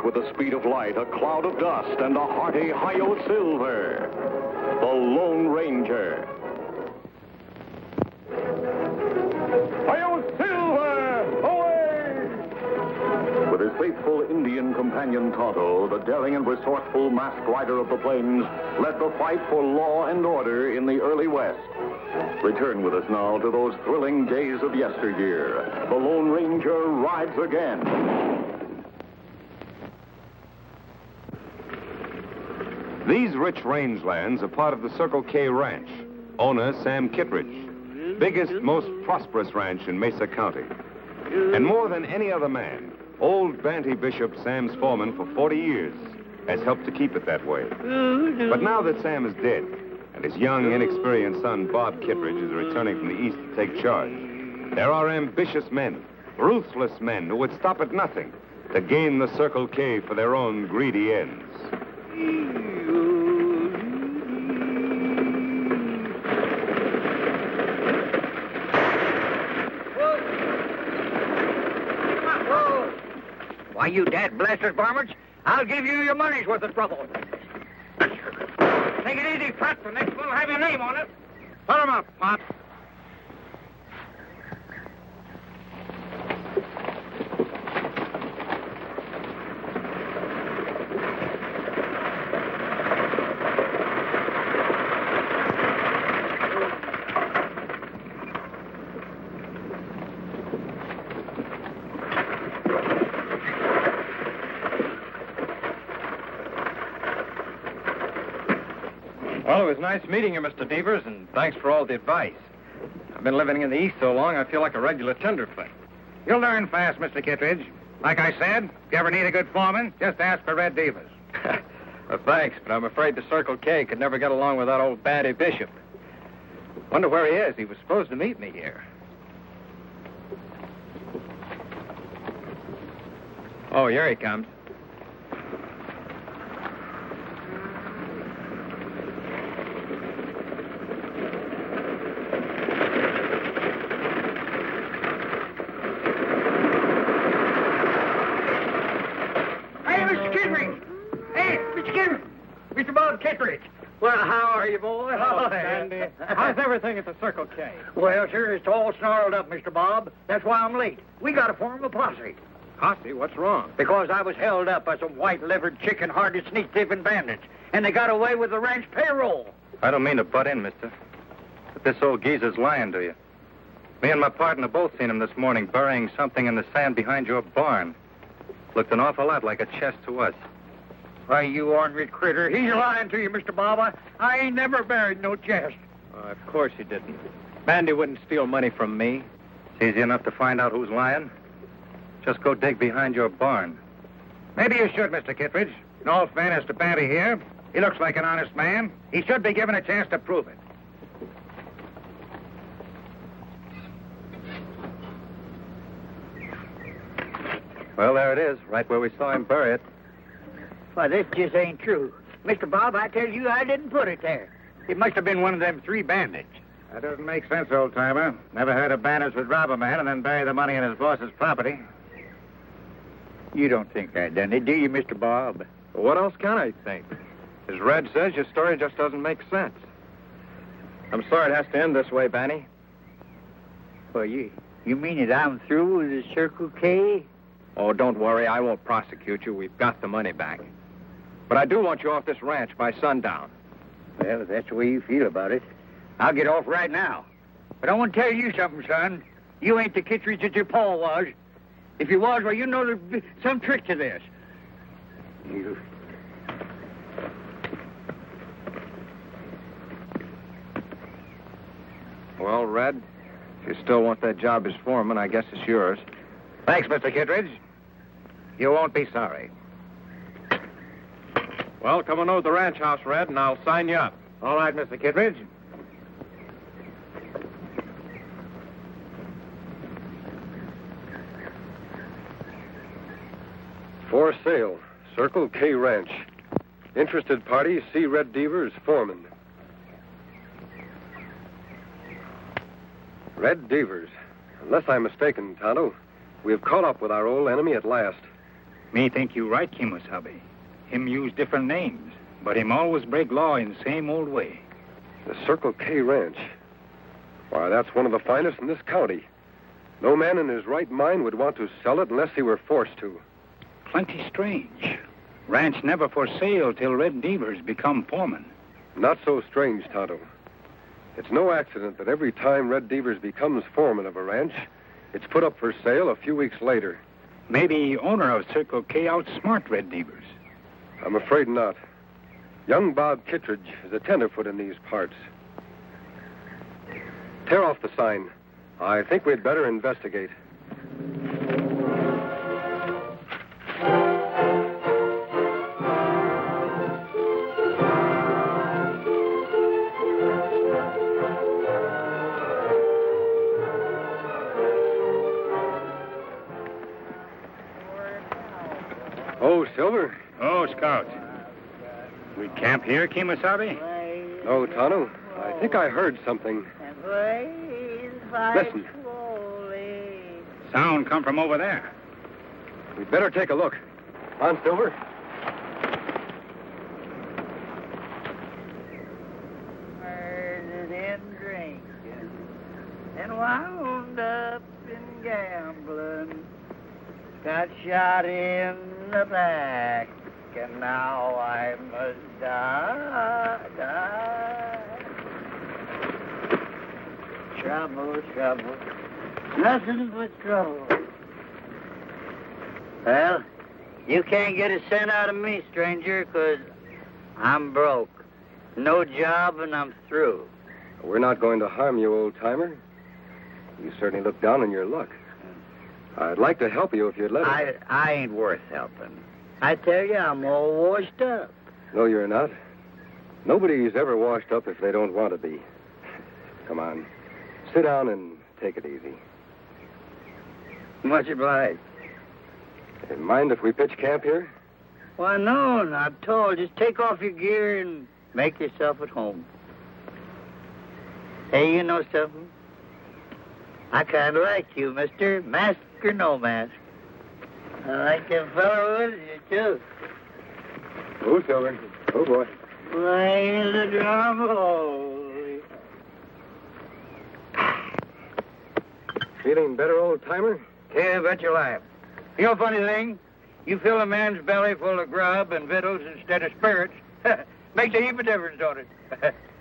with the speed of light, a cloud of dust, and a hearty Hi-Yo Silver, the Lone Ranger. Hi-Yo Silver, away! With his faithful Indian companion Tonto, the daring and resourceful masked rider of the plains led the fight for law and order in the early West. Return with us now to those thrilling days of yesteryear. The Lone Ranger rides again. These rich rangelands are part of the Circle K Ranch. Owner Sam Kittredge. Biggest, most prosperous ranch in Mesa County. And more than any other man, old Banty Bishop, Sam's foreman for 40 years, has helped to keep it that way. But now that Sam is dead, and his young, inexperienced son, Bob Kittredge, is returning from the east to take charge, there are ambitious men, ruthless men who would stop at nothing to gain the Circle K for their own greedy ends. Why, you dad-blasted varmints, I'll give you your money's worth of trouble. Take it easy, Pop. The next one will have your name on it. Put him up, Pop. Well, it was nice meeting you, Mr. Devers, and thanks for all the advice. I've been living in the East so long, I feel like a regular tenderfoot. You'll learn fast, Mr. Kittredge. Like I said, if you ever need a good foreman, just ask for Red Devers. Well, thanks, but I'm afraid the Circle K could never get along with that old Banty Bishop. Wonder where he is. He was supposed to meet me here. Oh, here he comes. Mr. Bob Kittredge. Well, how are you, boy? Hello, Sandy. How's everything at the Circle K? Well, sure, it's all snarled up, Mr. Bob. That's why I'm late. We got to form a posse. Posse? What's wrong? Because I was held up by some white-livered, chicken-hearted, sneak-thieving bandits, and they got away with the ranch payroll. I don't mean to butt in, mister, but this old geezer's lying to you. Me and my partner both seen him this morning burying something in the sand behind your barn. Looked an awful lot like a chest to us. Why, you ornery critter, he's lying to you, Mr. Bob. I ain't never buried no chest. Of course you didn't. Bandy wouldn't steal money from me. It's easy enough to find out who's lying. Just go dig behind your barn. Maybe you should, Mr. Kittredge. In all fairness to Banty here, he looks like an honest man. He should be given a chance to prove it. Well, there it is, right where we saw him bury it. Why, this just ain't true. Mr. Bob, I tell you, I didn't put it there. It must have been one of them three bandits. That doesn't make sense, old-timer. Never heard of bandits would rob a man and then bury the money in his boss's property. You don't think I done it, do you, Mr. Bob? Well, what else can I think? As Red says, your story just doesn't make sense. I'm sorry it has to end this way, Banny. Well, you mean that I'm through with the Circle K? Oh, don't worry. I won't prosecute you. We've got the money back. But I do want you off this ranch by sundown. Well, if that's the way you feel about it, I'll get off right now. But I want to tell you something, son. You ain't the Kittredge that your pa was. If you was, well, you know there's some trick to this. Well, Red, if you still want that job as foreman, I guess it's yours. Thanks, Mr. Kittredge. You won't be sorry. Well, come on over to the ranch house, Red, and I'll sign you up. All right, Mr. Kittredge. For sale, Circle K Ranch. Interested parties, see Red Devers, foreman. Red Devers. Unless I'm mistaken, Tonto, we have caught up with our old enemy at last. Me think you right, Kimosabe. Him use different names, but him always break law in the same old way. The Circle K Ranch. Why, that's one of the finest in this county. No man in his right mind would want to sell it unless he were forced to. Plenty strange. Ranch never for sale till Red Devers become foreman. Not so strange, Tonto. It's no accident that every time Red Devers becomes foreman of a ranch, it's put up for sale a few weeks later. Maybe owner of Circle K outsmart Red Devers. I'm afraid not. Young Bob Kittredge is a tenderfoot in these parts. Tear off the sign. I think we'd better investigate. Oh, Silver? Oh, Scout. We camp here, Kimosabe? No, Tonto. I think I heard something. Listen. Sound come from over there. We'd better take a look. On, Silver. Murdered and drinking and wound up in gambling. Got shot in the back, and now I must die. Trouble, nothing but trouble. Well, you can't get a cent out of me, stranger, 'cause I'm broke. No job, and I'm through. We're not going to harm you, old-timer. You certainly look down on your luck. I'd like to help you if you'd let us. I ain't worth helping. I tell you, I'm all washed up. No, you're not. Nobody's ever washed up if they don't want to be. Come on. Sit down and take it easy. Much obliged. Mind if we pitch camp here? Why, no, not at all. Just take off your gear and make yourself at home. Hey, you know something? I kind of like you, mister. Mask or no mask. I like that fellow with you, too. Oh, Silver. Oh, boy. Play the drum. Feeling better, old-timer? Yeah, bet your life. You know, funny thing, you fill a man's belly full of grub and victuals instead of spirits. Makes a heap of difference, don't it?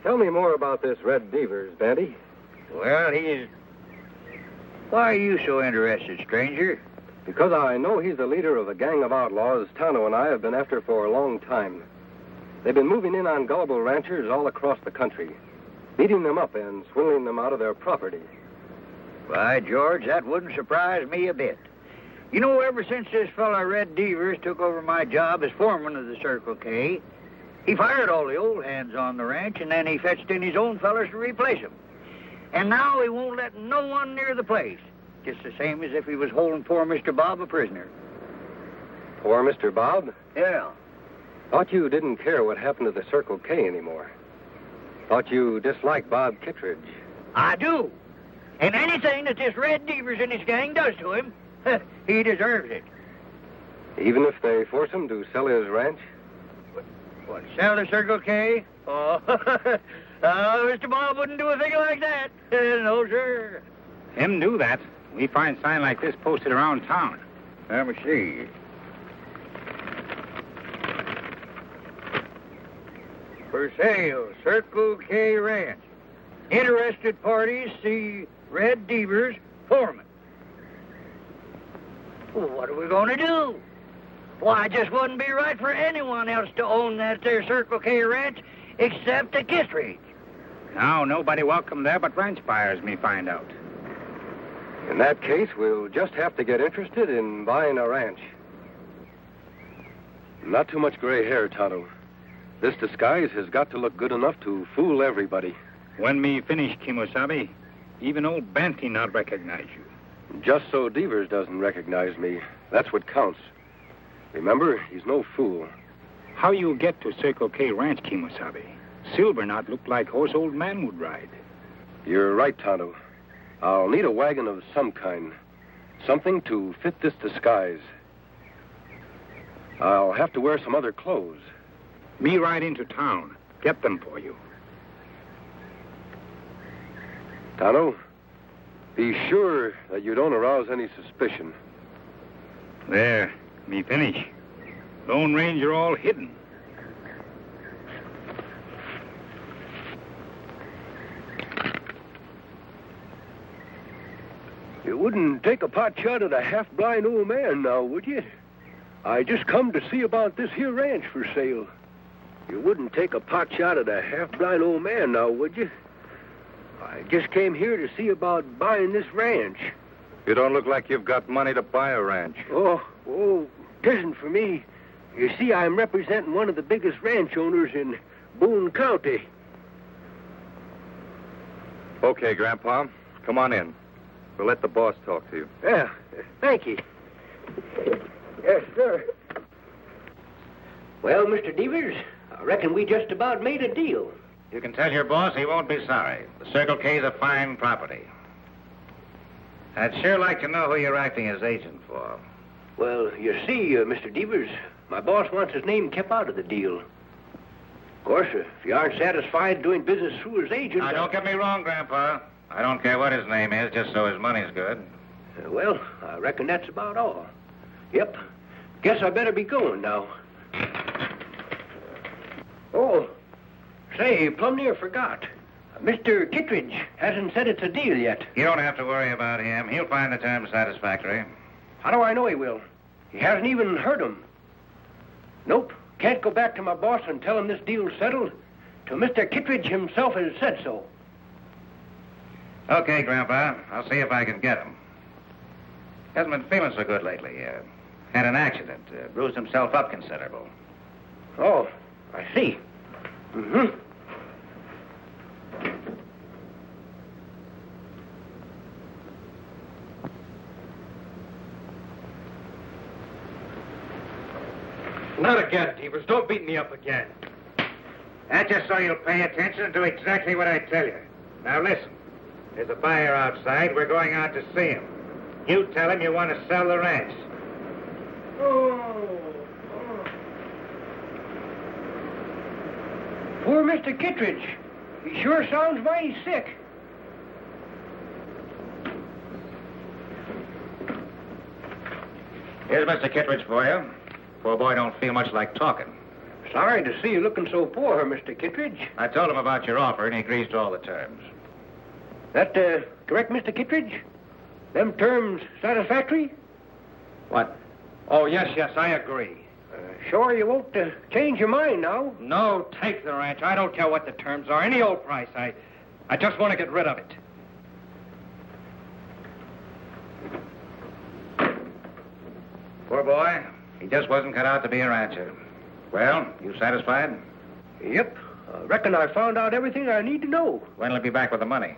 Tell me more about this Red Devers, Bandy. Well, he's... Why are you so interested, stranger? Because I know he's the leader of a gang of outlaws Tonto and I have been after for a long time. They've been moving in on gullible ranchers all across the country, beating them up and swindling them out of their property. Why, George, that wouldn't surprise me a bit. You know, ever since this fella Red Devers took over my job as foreman of the Circle K, he fired all the old hands on the ranch, and then he fetched in his own fellas to replace them. And now he won't let no one near the place, just the same as if he was holding poor Mr. Bob a prisoner. Poor Mr. Bob? Yeah. Thought you didn't care what happened to the Circle K anymore. Thought you disliked Bob Kittredge. I do. And anything that this Red Devers and his gang does to him, he deserves it. Even if they force him to sell his ranch? What, sell the Circle K? Oh, Mr. Bob wouldn't do a thing like that. No, sir. Him do that. We find sign like this posted around town. Let me see. For sale, Circle K Ranch. Interested parties see Red Devers, foreman. Well, what are we going to do? Why, it just wouldn't be right for anyone else to own that there Circle K Ranch except the Kittredge. Now, nobody welcome there but ranch buyers, me find out. In that case, we'll just have to get interested in buying a ranch. Not too much gray hair, Tonto. This disguise has got to look good enough to fool everybody. When me finish, Kimosabe, even old Banty not recognize you. Just so Devers doesn't recognize me. That's what counts. Remember, he's no fool. How you get to Circle K Ranch, Kimosabe? Silver not look like horse old man would ride. You're right, Tonto. I'll need a wagon of some kind. Something to fit this disguise. I'll have to wear some other clothes. Me ride into town. Get them for you. Tonto, be sure that you don't arouse any suspicion. There, me finish. Lone Ranger all hidden. You wouldn't take a pot shot at a half-blind old man now, would you? I just come to see about this here ranch for sale. You wouldn't take a pot shot at a half-blind old man now, would you? I just came here to see about buying this ranch. You don't look like you've got money to buy a ranch. Oh, 'tisn't for me. You see, I'm representing one of the biggest ranch owners in Boone County. Okay, Grandpa. Come on in. We'll let the boss talk to you. Yeah, thank you. Yes, sir. Well, Mr. Devers, I reckon we just about made a deal. You can tell your boss he won't be sorry. The Circle K's a fine property. I'd sure like to know who you're acting as agent for. Well, you see, Mr. Devers, my boss wants his name kept out of the deal. Of course, if you aren't satisfied doing business through his agent... Now, don't get me wrong, Grandpa. I don't care what his name is, just so his money's good. Well, I reckon that's about all. Yep. Guess I better be going now. Oh, say, plumb near forgot. Mr. Kittredge hasn't said it's a deal yet. You don't have to worry about him. He'll find the terms satisfactory. How do I know he will? He hasn't even heard 'em. Nope. Can't go back to my boss and tell him this deal's settled till Mr. Kittredge himself has said so. Okay, Grandpa. I'll see if I can get him. Hasn't been feeling so good lately. Had an accident. Bruised himself up considerable. Oh, I see. Mm-hmm. Not again, Devers. Don't beat me up again. That's just so you'll pay attention and do exactly what I tell you. Now listen. There's a buyer outside. We're going out to see him. You tell him you want to sell the ranch. Poor Mr. Kittredge. He sure sounds mighty sick. Here's Mr. Kittredge for you. Poor boy don't feel much like talking. Sorry to see you looking so poor, Mr. Kittredge. I told him about your offer, and he agrees to all the terms. That, correct, Mr. Kittredge? Them terms satisfactory? What? Oh, yes, I agree. Sure you won't change your mind now? No, take the ranch. I don't care what the terms are. Any old price. I just want to get rid of it. Poor boy. He just wasn't cut out to be a rancher. Well, you satisfied? Yep. I reckon I found out everything I need to know. When'll he be back with the money?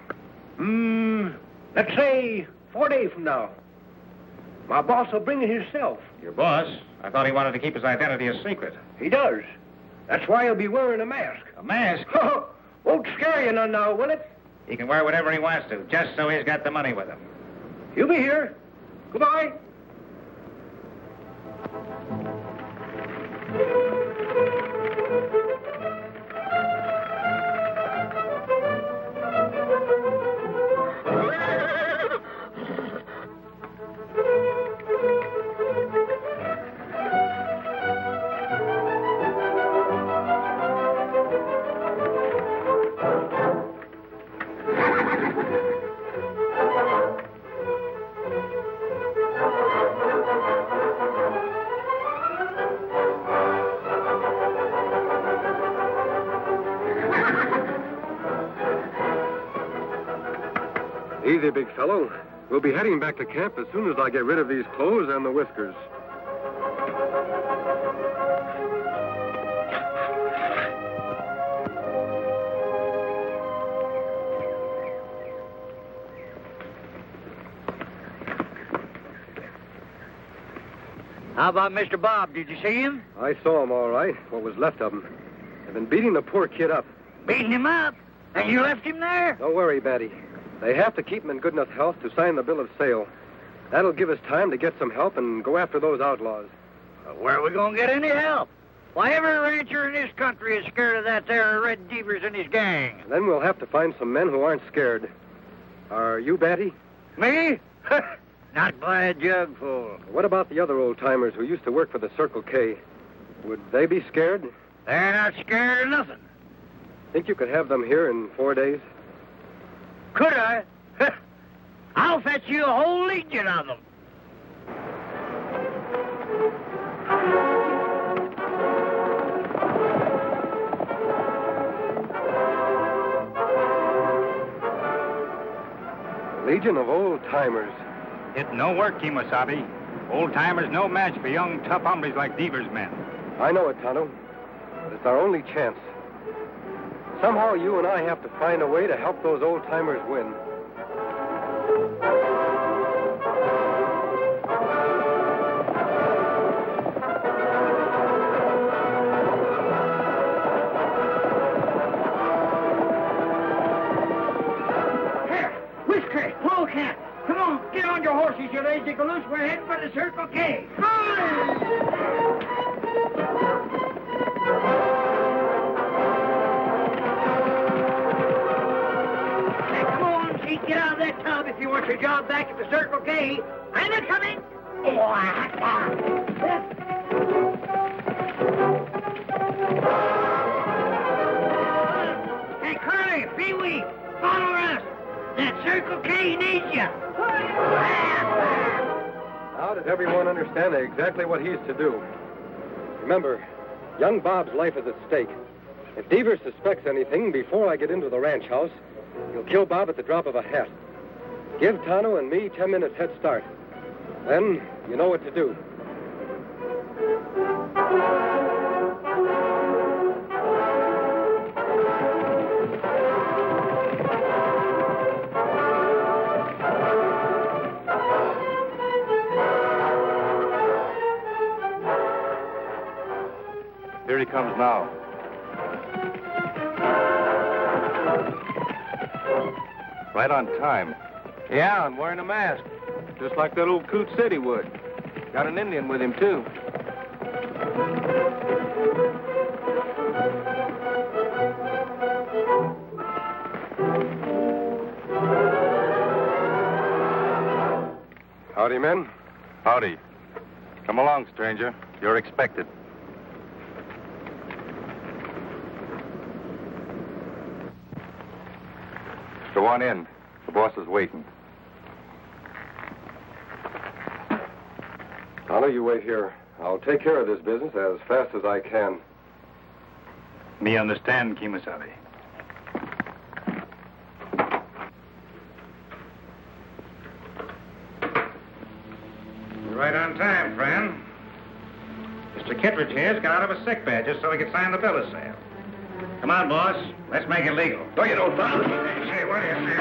Let's say 4 days from now. My boss will bring it himself. Your boss? I thought he wanted to keep his identity a secret. He does. That's why he'll be wearing a mask. A mask? Won't scare you none now, will it? He can wear whatever he wants to, just so he's got the money with him. He'll be here. Goodbye. Easy, big fellow. We'll be heading back to camp as soon as I get rid of these clothes and the whiskers. How about Mr. Bob? Did you see him? I saw him all right, what was left of him. They've been beating the poor kid up. Beating him up? And you left him there? Don't worry, Betty. They have to keep him in good enough health to sign the bill of sale. That'll give us time to get some help and go after those outlaws. Where are we going to get any help? Why, every rancher in this country is scared of that there Red Devers and his gang. Then we'll have to find some men who aren't scared. Are you Batty? Me? Not by a jugful. What about the other old-timers who used to work for the Circle K? Would they be scared? They're not scared of nothing. Think you could have them here in 4 days? Could I? I'll fetch you a whole legion of them. Legion of old-timers. It no work, Kemosabe. Old-timers no match for young, tough hombres like Devers' men. I know it, Tonto. But it's our only chance. Somehow you and I have to find a way to help those old-timers win. Whiskey, Polecat, come on, get on your horses, you lazy galoose. We're heading for the Circle K. Hey, come on, Chief, get out of that tub if you want your job back at the Circle K. And they're coming. Hey, Curly, Pee-wee, follow us. That Circle K needs you. Now does everyone understand exactly what he's to do? Remember, young Bob's life is at stake. If Devers suspects anything before I get into the ranch house, he'll kill Bob at the drop of a hat. Give Tonto and me 10 minutes head start. Then you know what to do. Here he comes now. Right on time. Yeah, I'm wearing a mask. Just like that old coot said he would. Got an Indian with him, too. Howdy, men. Howdy. Come along, stranger. You're expected. Go on in. The boss is waiting. Tonto, you wait here. I'll take care of this business as fast as I can. Me understand, Kemosabe. You're right on time, friend. Mr. Kittredge here's got out of a sick bed just so he could sign the bill of sale. Come on, boss. Let's make it legal. No, you don't, Tonto. Say, what is this?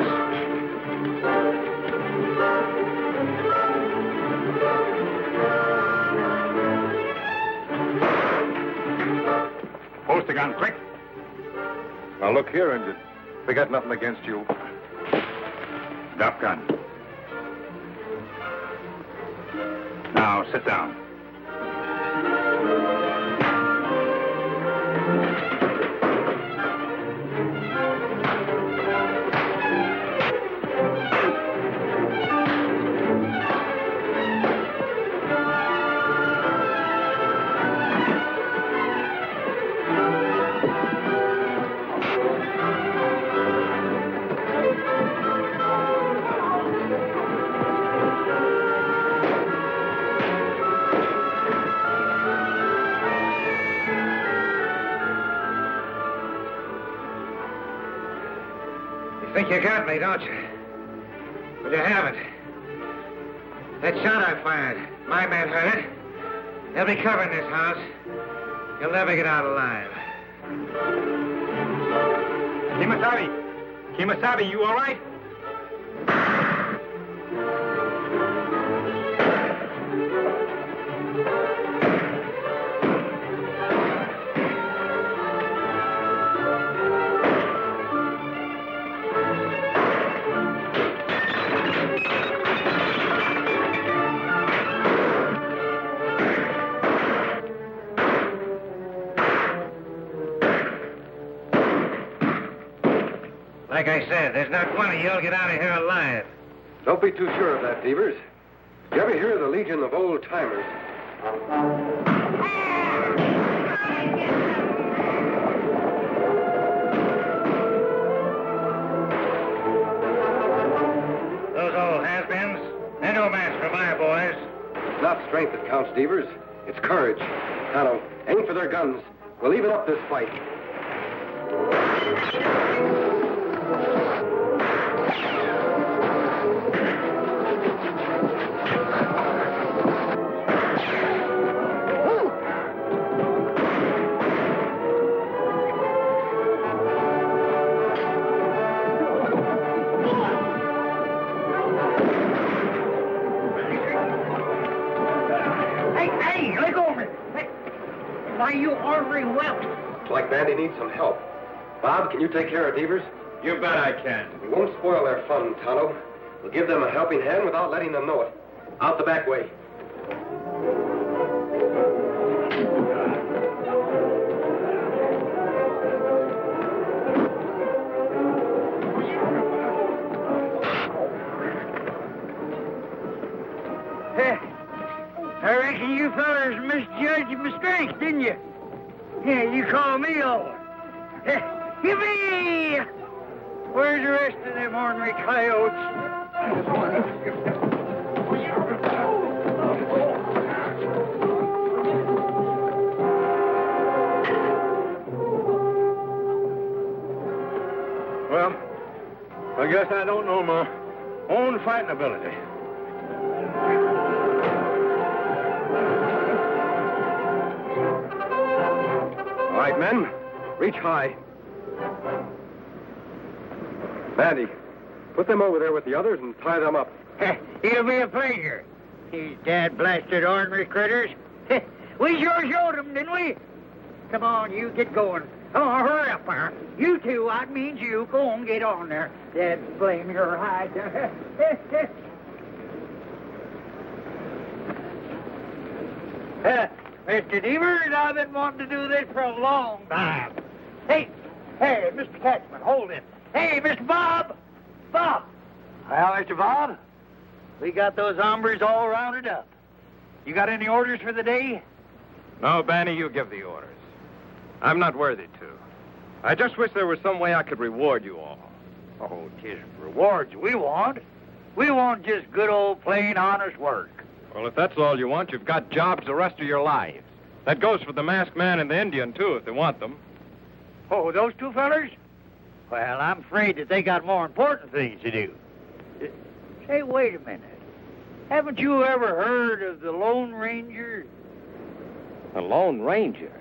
Post the gun, quick. Now, look here, Injun. We got nothing against you. Drop gun. Now, sit down. Think you got me, don't you? But you haven't. That shot I fired, my man heard it. They'll be covering this house. You'll never get out alive. Kemosabe! Kemosabe, you all right? Like I said, there's not one of you'll get out of here alive. Don't be too sure of that, Devers. You ever hear of the Legion of Old Timers? Those old has-beens, they're no match for my boys. It's not strength that counts, Devers. It's courage. Tonto, aim for their guns. We'll even up this fight. Hey, let go of me. Hey, why, you ornery whelp. Looks like Bandy needs some help. Bob, can you take care of Devers? You bet I can. We won't spoil their fun, Tonto. We'll give them a helping hand without letting them know it. Out the back way. I reckon you fellas misjudged my strength, didn't you? Yeah, you called me over. Yippee! Where's the rest of them ornery coyotes? Well, I guess I don't know my own fighting ability. All right, men. Reach high. Bandy, put them over there with the others and tie them up. It'll be a pleasure. These dad-blasted ornery critters. We sure showed them, didn't we? Come on, you get going. Oh, hurry up there. You two, that means you. Go on, get on there. Dad, blame your hide. Mr. Devers, I've been wanting to do this for a long time. Hey, Mr. Catchman, hold it. Hey, Mr. Bob! Bob! Well, Mr. Bob, we got those hombres all rounded up. You got any orders for the day? No, Banny, you give the orders. I'm not worthy to. I just wish there was some way I could reward you all. Oh, 'tis rewards we want. We want just good old plain honest work. Well, if that's all you want, you've got jobs the rest of your lives. That goes for the masked man and the Indian, too, if they want them. Oh, those two fellers? Well, I'm afraid that they got more important things to do. Say, wait a minute. Haven't you ever heard of the Lone Ranger? The Lone Ranger?